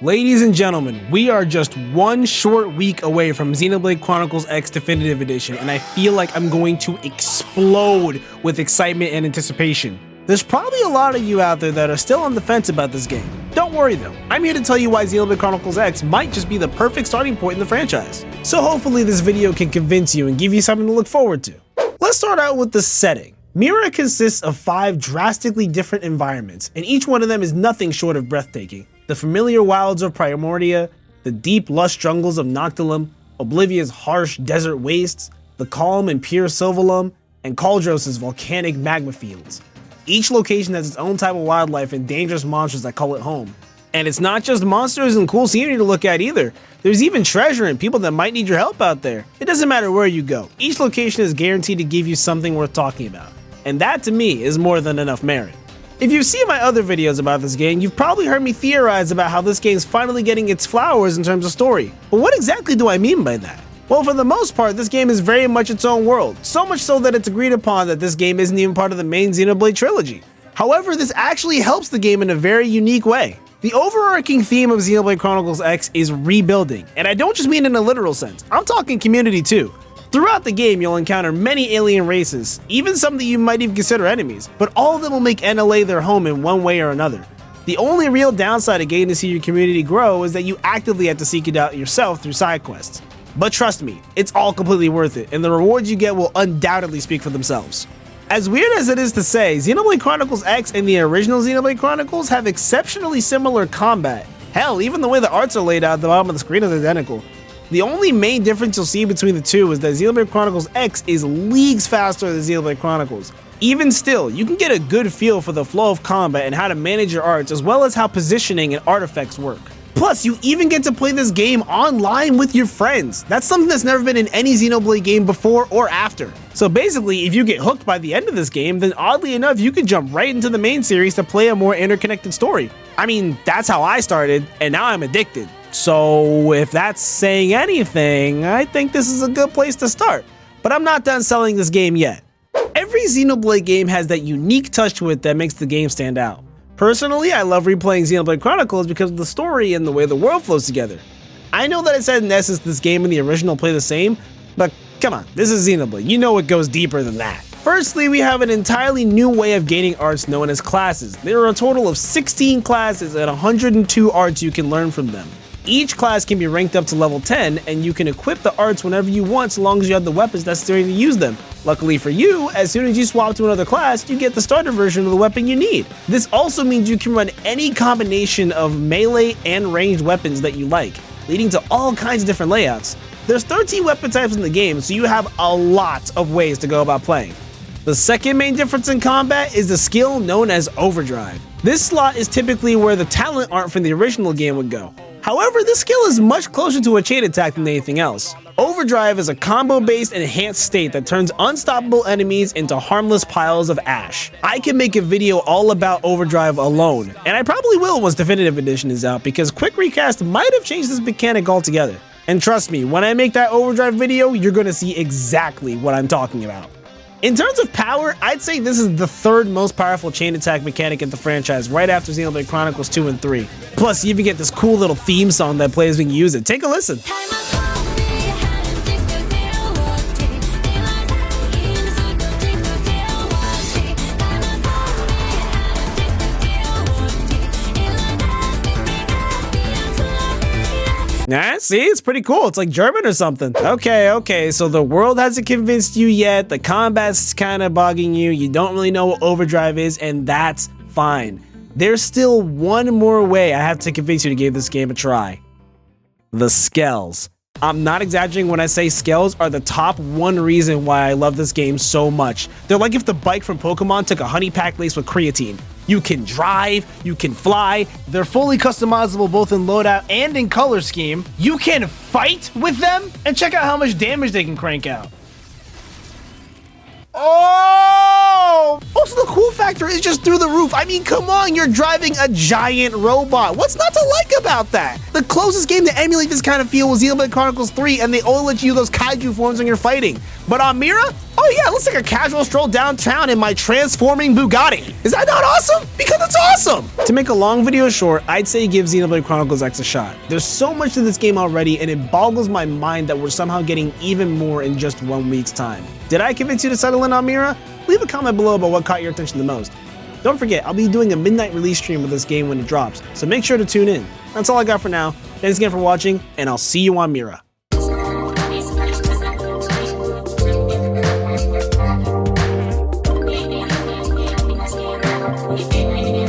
Ladies and gentlemen, we are just one short week away from Xenoblade Chronicles X Definitive Edition, and I feel like I'm going to explode with excitement and anticipation. There's probably a lot of you out there that are still on the fence about this game. Don't worry though, I'm here to tell you why Xenoblade Chronicles X might just be the perfect starting point in the franchise. So hopefully this video can convince you and give you something to look forward to. Let's start out with the setting. MIRA consists of 5 drastically different environments, and each one of them is nothing short of breathtaking. The familiar wilds of Primordia, the deep lush jungles of Noctilum, Oblivia's harsh desert wastes, the calm and pure Sylvalum, and Cauldros' volcanic magma fields. Each location has its own type of wildlife and dangerous monsters that call it home. And it's not just monsters and cool scenery to look at either. There's even treasure and people that might need your help out there. It doesn't matter where you go. Each location is guaranteed to give you something worth talking about. And that to me is more than enough merit. If you've seen my other videos about this game, you've probably heard me theorize about how this game's finally getting its flowers in terms of story. But what exactly do I mean by that? Well, for the most part, this game is very much its own world, so much so that it's agreed upon that this game isn't even part of the main Xenoblade trilogy. However, this actually helps the game in a very unique way. The overarching theme of Xenoblade Chronicles X is rebuilding, and I don't just mean in a literal sense, I'm talking community too. Throughout the game, you'll encounter many alien races, even some that you might even consider enemies, but all of them will make NLA their home in one way or another. The only real downside of getting to see your community grow is that you actively have to seek it out yourself through side quests. But trust me, it's all completely worth it, and the rewards you get will undoubtedly speak for themselves. As weird as it is to say, Xenoblade Chronicles X and the original Xenoblade Chronicles have exceptionally similar combat. Hell, even the way the arts are laid out at the bottom of the screen is identical. The only main difference you'll see between the two is that Xenoblade Chronicles X is leagues faster than Xenoblade Chronicles. Even still, you can get a good feel for the flow of combat and how to manage your arts, as well as how positioning and artifacts work. Plus, you even get to play this game online with your friends. That's something that's never been in any Xenoblade game before or after. So basically, if you get hooked by the end of this game, then oddly enough, you can jump right into the main series to play a more interconnected story. I mean, that's how I started, and now I'm addicted. So if that's saying anything, I think this is a good place to start. But I'm not done selling this game yet. Every Xenoblade game has that unique touch to it that makes the game stand out. Personally, I love replaying Xenoblade Chronicles because of the story and the way the world flows together. I know that I said in essence this game and the original play the same, but come on, this is Xenoblade, you know it goes deeper than that. Firstly, we have an entirely new way of gaining arts known as classes. There are a total of 16 classes and 102 arts you can learn from them. Each class can be ranked up to level 10, and you can equip the arts whenever you want so long as you have the weapons necessary to use them. Luckily for you, as soon as you swap to another class, you get the starter version of the weapon you need. This also means you can run any combination of melee and ranged weapons that you like, leading to all kinds of different layouts. There's 13 weapon types in the game, so you have a lot of ways to go about playing. The second main difference in combat is the skill known as Overdrive. This slot is typically where the talent art from the original game would go. However, this skill is much closer to a chain attack than anything else. Overdrive is a combo-based enhanced state that turns unstoppable enemies into harmless piles of ash. I can make a video all about Overdrive alone, and I probably will once Definitive Edition is out because Quick Recast might have changed this mechanic altogether. And trust me, when I make that Overdrive video, you're gonna see exactly what I'm talking about. In terms of power, I'd say this is the third most powerful chain attack mechanic in the franchise, right after Xenoblade Chronicles 2 and 3. Plus, you even get this cool little theme song that plays when you use it. Take a listen. Nah, see, it's pretty cool. It's like German or something. Okay, so the world hasn't convinced you yet. The combat's kind of bugging you. You don't really know what Overdrive is, and that's fine. There's still one more way I have to convince you to give this game a try. The SKELLS. I'm not exaggerating when I say SKELLS are the top one reason why I love this game so much. They're like if the bike from Pokemon took a honey pack laced with creatine. You can drive, you can fly, they're fully customizable both in loadout and in color scheme. You can fight with them, and check out how much damage they can crank out. Oh! Oh, also the cool factor is just through the roof. I mean, come on, you're driving a giant robot. What's not to like about that? The closest game to emulate this kind of feel was Xenoblade Chronicles 3, and they only let you use those kaiju forms when you're fighting. But on MIRA, oh yeah, it looks like a casual stroll downtown in my transforming Bugatti. Is that not awesome? Because it's awesome! To make a long video short, I'd say give Xenoblade Chronicles X a shot. There's so much to this game already, and it boggles my mind that we're somehow getting even more in just 1 week's time. Did I convince you to settle in on MIRA? Leave a comment below about what caught your attention the most. Don't forget, I'll be doing a midnight release stream of this game when it drops, so make sure to tune in. That's all I got for now. Thanks again for watching, and I'll see you on MIRA. Yeah.